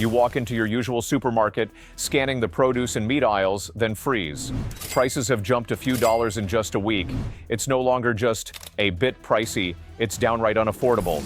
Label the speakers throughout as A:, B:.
A: You walk into your usual supermarket, scanning the produce and meat aisles, then freeze. Prices have jumped a few dollars in just a week. It's no longer just a bit pricey, it's downright unaffordable.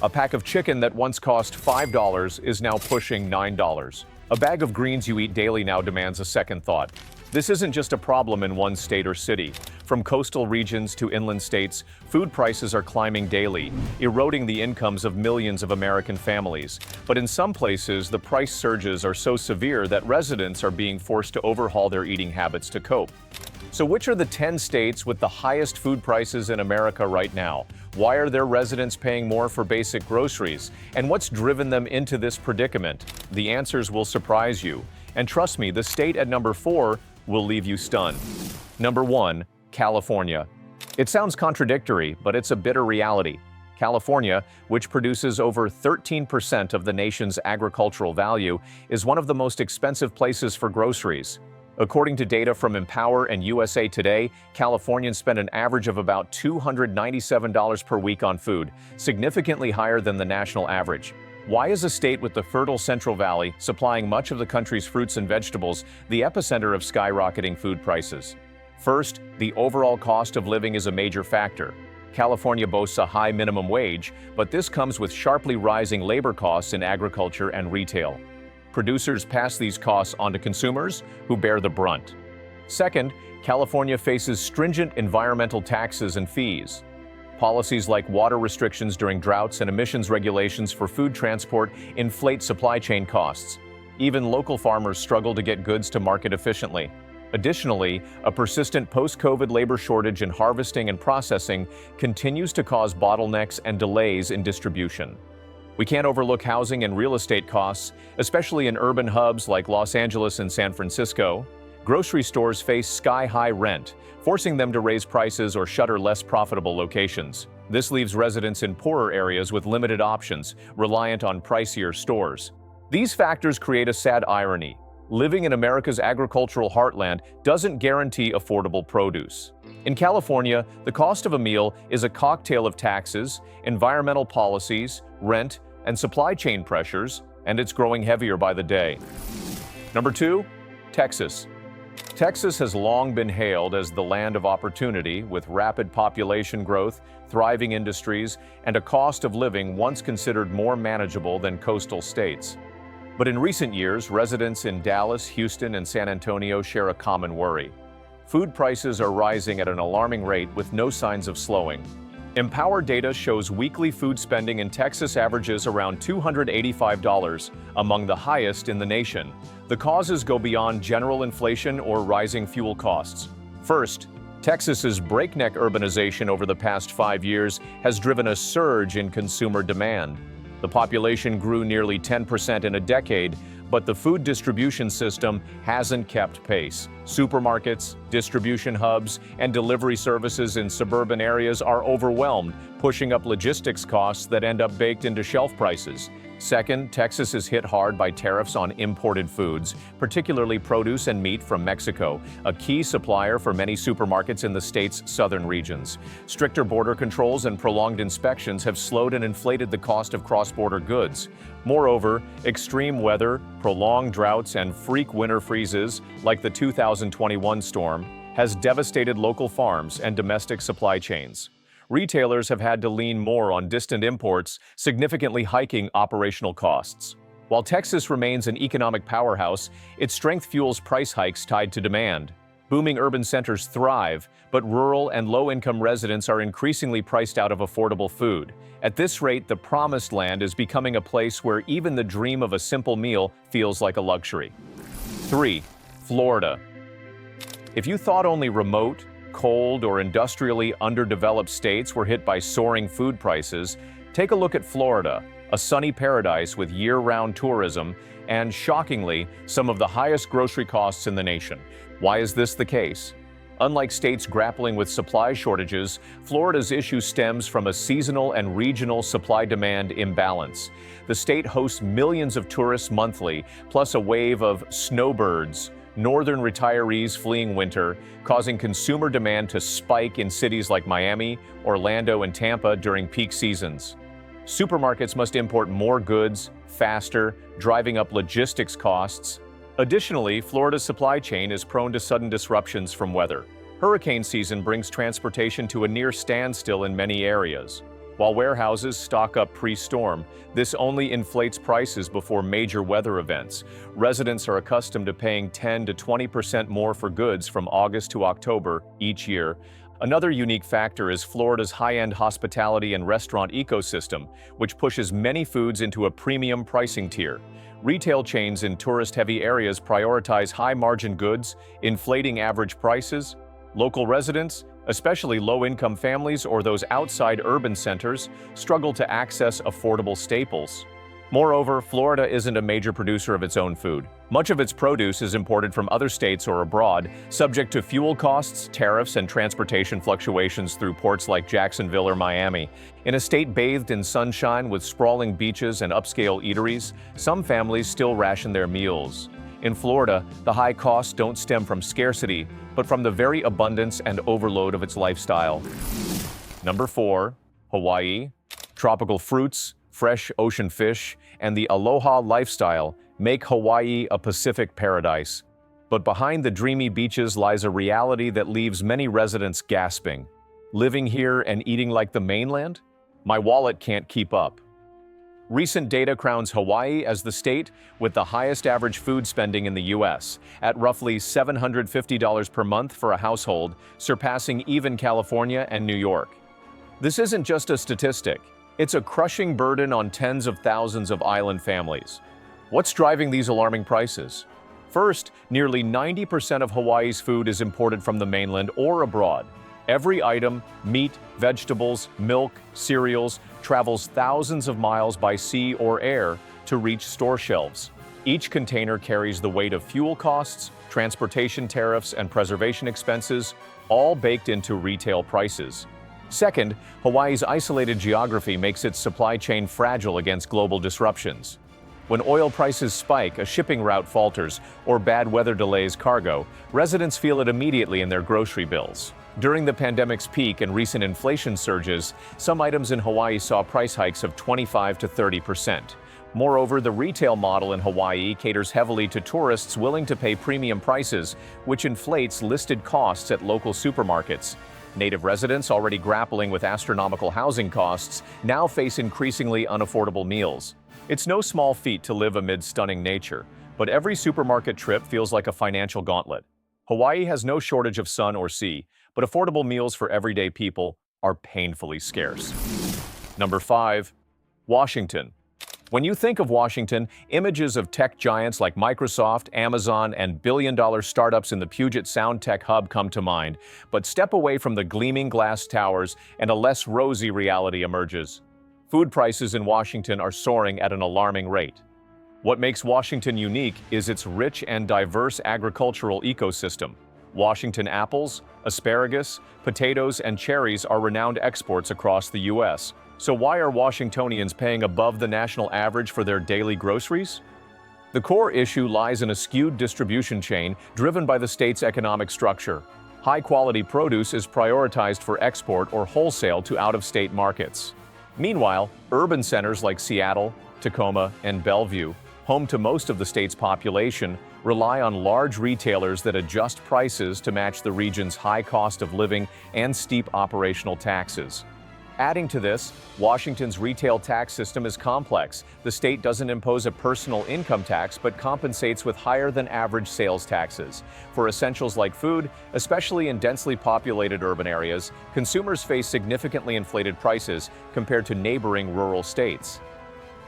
A: A pack of chicken that once cost $5 is now pushing $9. A bag of greens you eat daily now demands a second thought. This isn't just a problem in one state or city. From coastal regions to inland states, food prices are climbing daily, eroding the incomes of millions of American families. But in some places, the price surges are so severe that residents are being forced to overhaul their eating habits to cope. So which are the 10 states with the highest food prices in America right now? Why are their residents paying more for basic groceries? And what's driven them into this predicament? The answers will surprise you. And trust me, the state at number 4 will leave you stunned. Number 1, California. It sounds contradictory, but it's a bitter reality. California, which produces over 13% of the nation's agricultural value, is one of the most expensive places for groceries. According to data from Empower and USA Today, Californians spend an average of about $297 per week on food, significantly higher than the national average. Why is a state with the fertile Central Valley, supplying much of the country's fruits and vegetables, the epicenter of skyrocketing food prices? First, the overall cost of living is a major factor. California boasts a high minimum wage, but this comes with sharply rising labor costs in agriculture and retail. Producers pass these costs on to consumers, who bear the brunt. Second, California faces stringent environmental taxes and fees. Policies like water restrictions during droughts and emissions regulations for food transport inflate supply chain costs. Even local farmers struggle to get goods to market efficiently. Additionally, a persistent post-COVID labor shortage in harvesting and processing continues to cause bottlenecks and delays in distribution. We can't overlook housing and real estate costs, especially in urban hubs like Los Angeles and San Francisco. Grocery stores face sky-high rent, forcing them to raise prices or shutter less profitable locations. This leaves residents in poorer areas with limited options, reliant on pricier stores. These factors create a sad irony. Living in America's agricultural heartland doesn't guarantee affordable produce. In California, the cost of a meal is a cocktail of taxes, environmental policies, rent, and supply chain pressures, and it's growing heavier by the day. Number 2, Texas. Texas has long been hailed as the land of opportunity, with rapid population growth, thriving industries, and a cost of living once considered more manageable than coastal states. But in recent years, residents in Dallas, Houston, and San Antonio share a common worry. Food prices are rising at an alarming rate with no signs of slowing. Empower data shows weekly food spending in Texas averages around $285, among the highest in the nation. The causes go beyond general inflation or rising fuel costs. First, Texas's breakneck urbanization over the past 5 years has driven a surge in consumer demand. The population grew nearly 10% in a decade, but the food distribution system hasn't kept pace. Supermarkets, distribution hubs, and delivery services in suburban areas are overwhelmed, pushing up logistics costs that end up baked into shelf prices. Second, Texas is hit hard by tariffs on imported foods, particularly produce and meat from Mexico, a key supplier for many supermarkets in the state's southern regions. Stricter border controls and prolonged inspections have slowed and inflated the cost of cross-border goods. Moreover, extreme weather, prolonged droughts, and freak winter freezes, like the 2021 storm, has devastated local farms and domestic supply chains. Retailers have had to lean more on distant imports, significantly hiking operational costs. While Texas remains an economic powerhouse, its strength fuels price hikes tied to demand. Booming urban centers thrive, but rural and low-income residents are increasingly priced out of affordable food. At this rate, the promised land is becoming a place where even the dream of a simple meal feels like a luxury. 3. Florida. If you thought only remote, cold, or industrially underdeveloped states were hit by soaring food prices, take a look at Florida, a sunny paradise with year-round tourism and, shockingly, some of the highest grocery costs in the nation. Why is this the case? Unlike states grappling with supply shortages, Florida's issue stems from a seasonal and regional supply-demand imbalance. The state hosts millions of tourists monthly, plus a wave of snowbirds, northern retirees fleeing winter, causing consumer demand to spike in cities like Miami, Orlando, and Tampa during peak seasons. Supermarkets must import more goods, faster, driving up logistics costs. Additionally, Florida's supply chain is prone to sudden disruptions from weather. Hurricane season brings transportation to a near standstill in many areas. While warehouses stock up pre-storm, this only inflates prices before major weather events. Residents are accustomed to paying 10 to 20% more for goods from August to October each year. Another unique factor is Florida's high-end hospitality and restaurant ecosystem, which pushes many foods into a premium pricing tier. Retail chains in tourist-heavy areas prioritize high-margin goods, inflating average prices. Local residents, especially low-income families or those outside urban centers, struggle to access affordable staples. Moreover, Florida isn't a major producer of its own food. Much of its produce is imported from other states or abroad, subject to fuel costs, tariffs, and transportation fluctuations through ports like Jacksonville or Miami. In a state bathed in sunshine with sprawling beaches and upscale eateries, some families still ration their meals. In Florida, the high costs don't stem from scarcity, but from the very abundance and overload of its lifestyle. Number 4. Hawaii. Tropical fruits, fresh ocean fish, and the aloha lifestyle make Hawaii a Pacific paradise. But behind the dreamy beaches lies a reality that leaves many residents gasping. Living here and eating like the mainland? My wallet can't keep up. Recent data crowns Hawaii as the state with the highest average food spending in the U.S., at roughly $750 per month for a household, surpassing even California and New York. This isn't just a statistic. It's a crushing burden on tens of thousands of island families. What's driving these alarming prices? First, nearly 90% of Hawaii's food is imported from the mainland or abroad. Every item, meat, vegetables, milk, cereals, travels thousands of miles by sea or air to reach store shelves. Each container carries the weight of fuel costs, transportation tariffs, and preservation expenses, all baked into retail prices. Second, Hawaii's isolated geography makes its supply chain fragile against global disruptions. When oil prices spike, a shipping route falters, or bad weather delays cargo, residents feel it immediately in their grocery bills. During the pandemic's peak and recent inflation surges, some items in Hawaii saw price hikes of 25 to 30%. Moreover, the retail model in Hawaii caters heavily to tourists willing to pay premium prices, which inflates listed costs at local supermarkets. Native residents, already grappling with astronomical housing costs, now face increasingly unaffordable meals. It's no small feat to live amid stunning nature, but every supermarket trip feels like a financial gauntlet. Hawaii has no shortage of sun or sea, but affordable meals for everyday people are painfully scarce. Number 5. Washington. When you think of Washington, images of tech giants like Microsoft, Amazon, and billion-dollar startups in the Puget Sound Tech Hub come to mind, but step away from the gleaming glass towers and a less rosy reality emerges. Food prices in Washington are soaring at an alarming rate. What makes Washington unique is its rich and diverse agricultural ecosystem. Washington apples, asparagus, potatoes, and cherries are renowned exports across the U.S. So why are Washingtonians paying above the national average for their daily groceries? The core issue lies in a skewed distribution chain driven by the state's economic structure. High-quality produce is prioritized for export or wholesale to out-of-state markets. Meanwhile, urban centers like Seattle, Tacoma, and Bellevue, home to most of the state's population, rely on large retailers that adjust prices to match the region's high cost of living and steep operational taxes. Adding to this, Washington's retail tax system is complex. The state doesn't impose a personal income tax but compensates with higher-than-average sales taxes. For essentials like food, especially in densely populated urban areas, consumers face significantly inflated prices compared to neighboring rural states.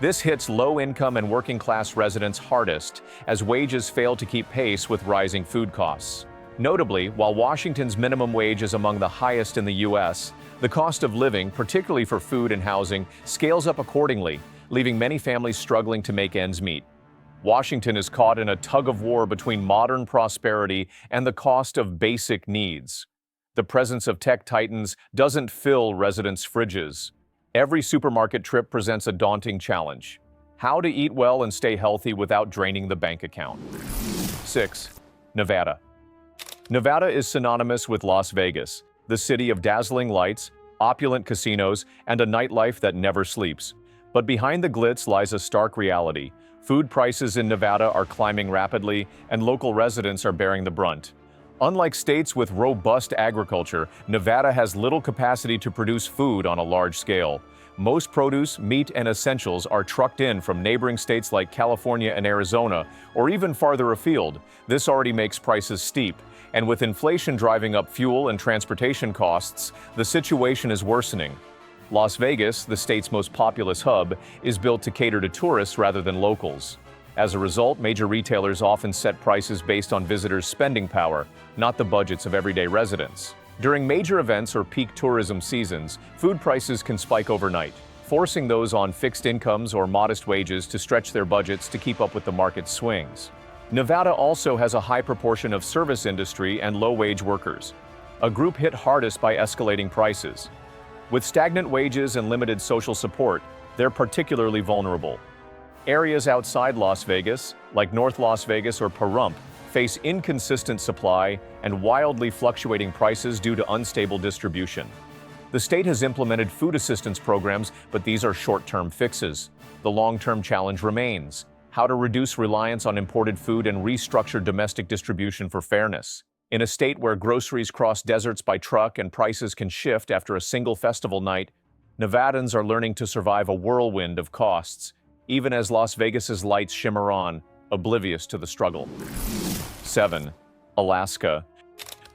A: This hits low-income and working-class residents hardest, as wages fail to keep pace with rising food costs. Notably, while Washington's minimum wage is among the highest in the U.S., the cost of living, particularly for food and housing, scales up accordingly, leaving many families struggling to make ends meet. Washington is caught in a tug-of-war between modern prosperity and the cost of basic needs. The presence of tech titans doesn't fill residents' fridges. Every supermarket trip presents a daunting challenge: how to eat well and stay healthy without draining the bank account. 6. Nevada. Nevada is synonymous with Las Vegas, the city of dazzling lights, opulent casinos, and a nightlife that never sleeps. But behind the glitz lies a stark reality. Food prices in Nevada are climbing rapidly, and local residents are bearing the brunt. Unlike states with robust agriculture, Nevada has little capacity to produce food on a large scale. Most produce, meat, and essentials are trucked in from neighboring states like California and Arizona, or even farther afield. This already makes prices steep. And with inflation driving up fuel and transportation costs, the situation is worsening. Las Vegas, the state's most populous hub, is built to cater to tourists rather than locals. As a result, major retailers often set prices based on visitors' spending power, not the budgets of everyday residents. During major events or peak tourism seasons, food prices can spike overnight, forcing those on fixed incomes or modest wages to stretch their budgets to keep up with the market swings. Nevada also has a high proportion of service industry and low-wage workers, a group hit hardest by escalating prices. With stagnant wages and limited social support, they're particularly vulnerable. Areas outside Las Vegas, like North Las Vegas or Pahrump, face inconsistent supply and wildly fluctuating prices due to unstable distribution. The state has implemented food assistance programs, but these are short-term fixes. The long-term challenge remains: how to reduce reliance on imported food and restructure domestic distribution for fairness. In a state where groceries cross deserts by truck and prices can shift after a single festival night, Nevadans are learning to survive a whirlwind of costs, even as Las Vegas's lights shimmer on, oblivious to the struggle. 7. Alaska.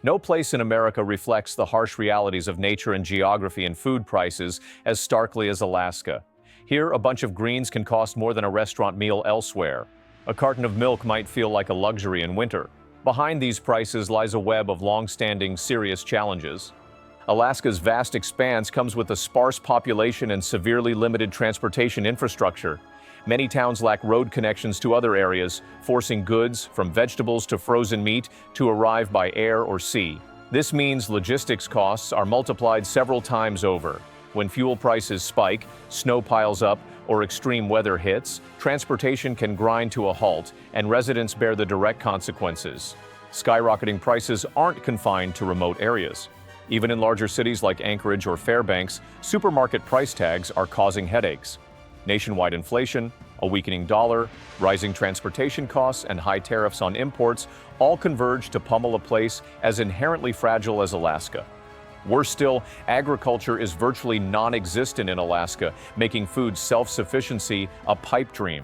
A: No place in America reflects the harsh realities of nature and geography and food prices as starkly as Alaska. Here, a bunch of greens can cost more than a restaurant meal elsewhere. A carton of milk might feel like a luxury in winter. Behind these prices lies a web of long-standing, serious challenges. Alaska's vast expanse comes with a sparse population and severely limited transportation infrastructure. Many towns lack road connections to other areas, forcing goods, from vegetables to frozen meat, to arrive by air or sea. This means logistics costs are multiplied several times over. When fuel prices spike, snow piles up, or extreme weather hits, transportation can grind to a halt, and residents bear the direct consequences. Skyrocketing prices aren't confined to remote areas. Even in larger cities like Anchorage or Fairbanks, supermarket price tags are causing headaches. Nationwide inflation, a weakening dollar, rising transportation costs, and high tariffs on imports all converge to pummel a place as inherently fragile as Alaska. Worse still, agriculture is virtually non-existent in Alaska, making food self-sufficiency a pipe dream.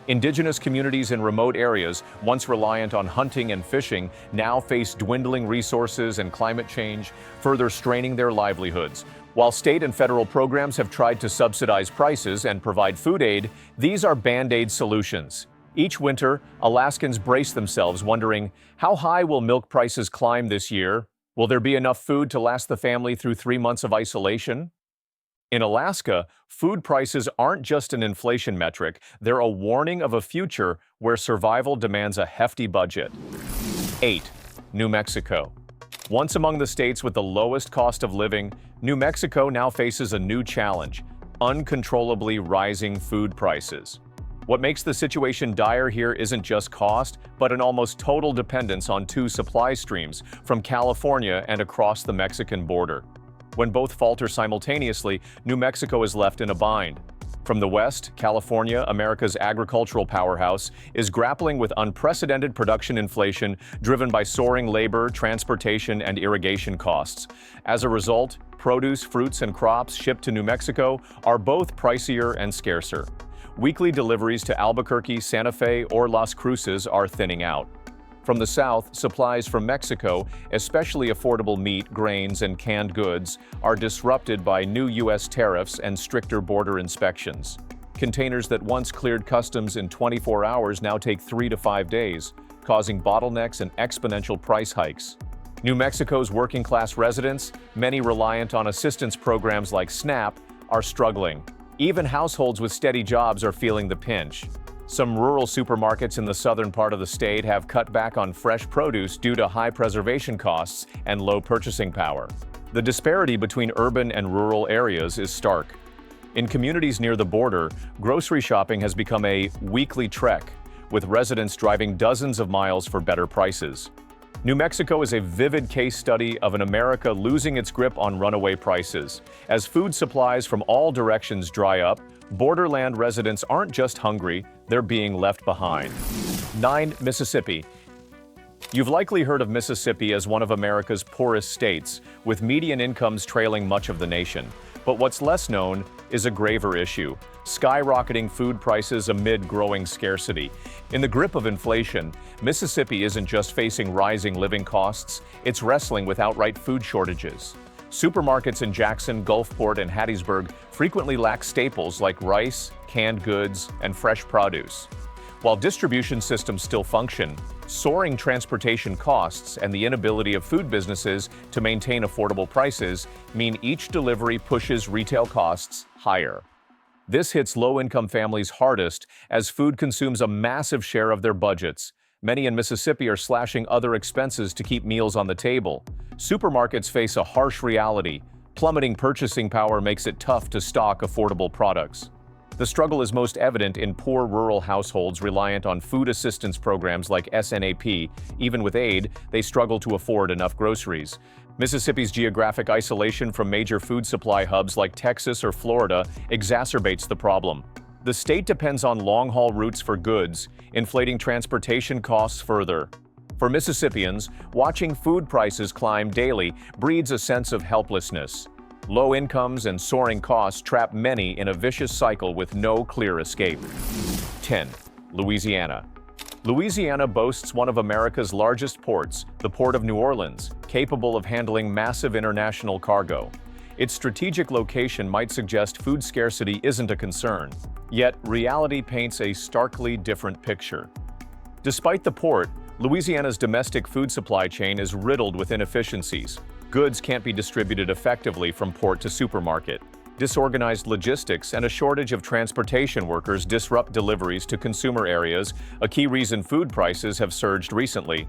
A: Indigenous communities in remote areas, once reliant on hunting and fishing, now face dwindling resources and climate change, further straining their livelihoods. While state and federal programs have tried to subsidize prices and provide food aid, these are band-aid solutions. Each winter, Alaskans brace themselves, wondering, how high will milk prices climb this year? Will there be enough food to last the family through 3 months of isolation? In Alaska, food prices aren't just an inflation metric, they're a warning of a future where survival demands a hefty budget. 8. New Mexico. Once among the states with the lowest cost of living, New Mexico now faces a new challenge: uncontrollably rising food prices. What makes the situation dire here isn't just cost, but an almost total dependence on two supply streams from California and across the Mexican border. When both falter simultaneously, New Mexico is left in a bind. From the west, California, America's agricultural powerhouse, is grappling with unprecedented production inflation driven by soaring labor, transportation, and irrigation costs. As a result, produce, fruits, and crops shipped to New Mexico are both pricier and scarcer. Weekly deliveries to Albuquerque, Santa Fe, or Las Cruces are thinning out. From the south, supplies from Mexico, especially affordable meat, grains, and canned goods, are disrupted by new U.S. tariffs and stricter border inspections. Containers that once cleared customs in 24 hours now take 3 to 5 days, causing bottlenecks and exponential price hikes. New Mexico's working-class residents, many reliant on assistance programs like SNAP, are struggling. Even households with steady jobs are feeling the pinch. Some rural supermarkets in the southern part of the state have cut back on fresh produce due to high preservation costs and low purchasing power. The disparity between urban and rural areas is stark. In communities near the border, grocery shopping has become a weekly trek, with residents driving dozens of miles for better prices. New Mexico is a vivid case study of an America losing its grip on runaway prices. As food supplies from all directions dry up, Borderland residents aren't just hungry, they're being left behind. 9. Mississippi. You've likely heard of Mississippi as one of America's poorest states, with median incomes trailing much of the nation. But what's less known is a graver issue: skyrocketing food prices amid growing scarcity. In the grip of inflation, Mississippi isn't just facing rising living costs, it's wrestling with outright food shortages. Supermarkets in Jackson, Gulfport, and Hattiesburg frequently lack staples like rice, canned goods, and fresh produce. While distribution systems still function, soaring transportation costs and the inability of food businesses to maintain affordable prices mean each delivery pushes retail costs higher. This hits low-income families hardest as food consumes a massive share of their budgets. Many in Mississippi are slashing other expenses to keep meals on the table. Supermarkets face a harsh reality. Plummeting purchasing power makes it tough to stock affordable products. The struggle is most evident in poor rural households reliant on food assistance programs like SNAP. Even with aid, they struggle to afford enough groceries. Mississippi's geographic isolation from major food supply hubs like Texas or Florida exacerbates the problem. The state depends on long-haul routes for goods, inflating transportation costs further. For Mississippians, watching food prices climb daily breeds a sense of helplessness. Low incomes and soaring costs trap many in a vicious cycle with no clear escape. 10. Louisiana. Louisiana boasts one of America's largest ports, the Port of New Orleans, capable of handling massive international cargo. Its strategic location might suggest food scarcity isn't a concern, yet reality paints a starkly different picture. Despite the port, Louisiana's domestic food supply chain is riddled with inefficiencies. Goods can't be distributed effectively from port to supermarket. Disorganized logistics and a shortage of transportation workers disrupt deliveries to consumer areas, a key reason food prices have surged recently.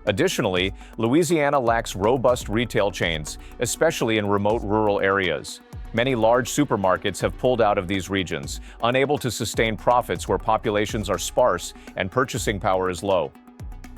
A: Additionally, Louisiana lacks robust retail chains, especially in remote rural areas. Many large supermarkets have pulled out of these regions, unable to sustain profits where populations are sparse and purchasing power is low.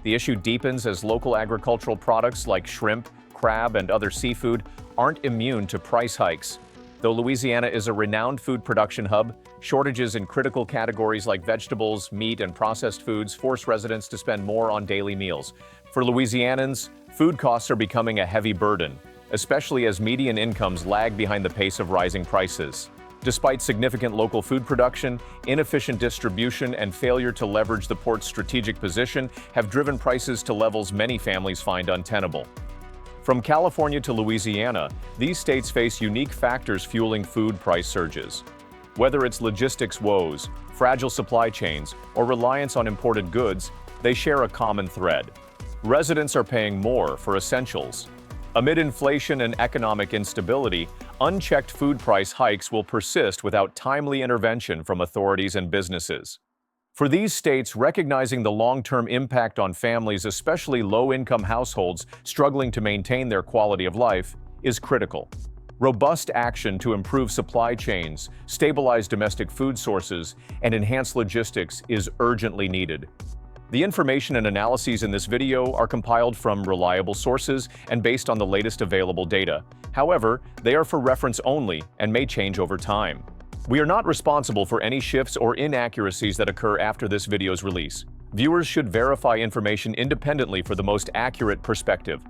A: The issue deepens as local agricultural products like shrimp, crab, and other seafood aren't immune to price hikes. Though Louisiana is a renowned food production hub, shortages in critical categories like vegetables, meat, and processed foods force residents to spend more on daily meals. For Louisianans, food costs are becoming a heavy burden, especially as median incomes lag behind the pace of rising prices. Despite significant local food production, inefficient distribution and failure to leverage the port's strategic position have driven prices to levels many families find untenable. From California to Louisiana, these states face unique factors fueling food price surges. Whether it's logistics woes, fragile supply chains, or reliance on imported goods, they share a common thread. Residents are paying more for essentials. Amid inflation and economic instability, unchecked food price hikes will persist without timely intervention from authorities and businesses. For these states, recognizing the long-term impact on families, especially low-income households struggling to maintain their quality of life, is critical. Robust action to improve supply chains, stabilize domestic food sources, and enhance logistics is urgently needed. The information and analyses in this video are compiled from reliable sources and based on the latest available data. However, they are for reference only and may change over time. We are not responsible for any shifts or inaccuracies that occur after this video's release. Viewers should verify information independently for the most accurate perspective.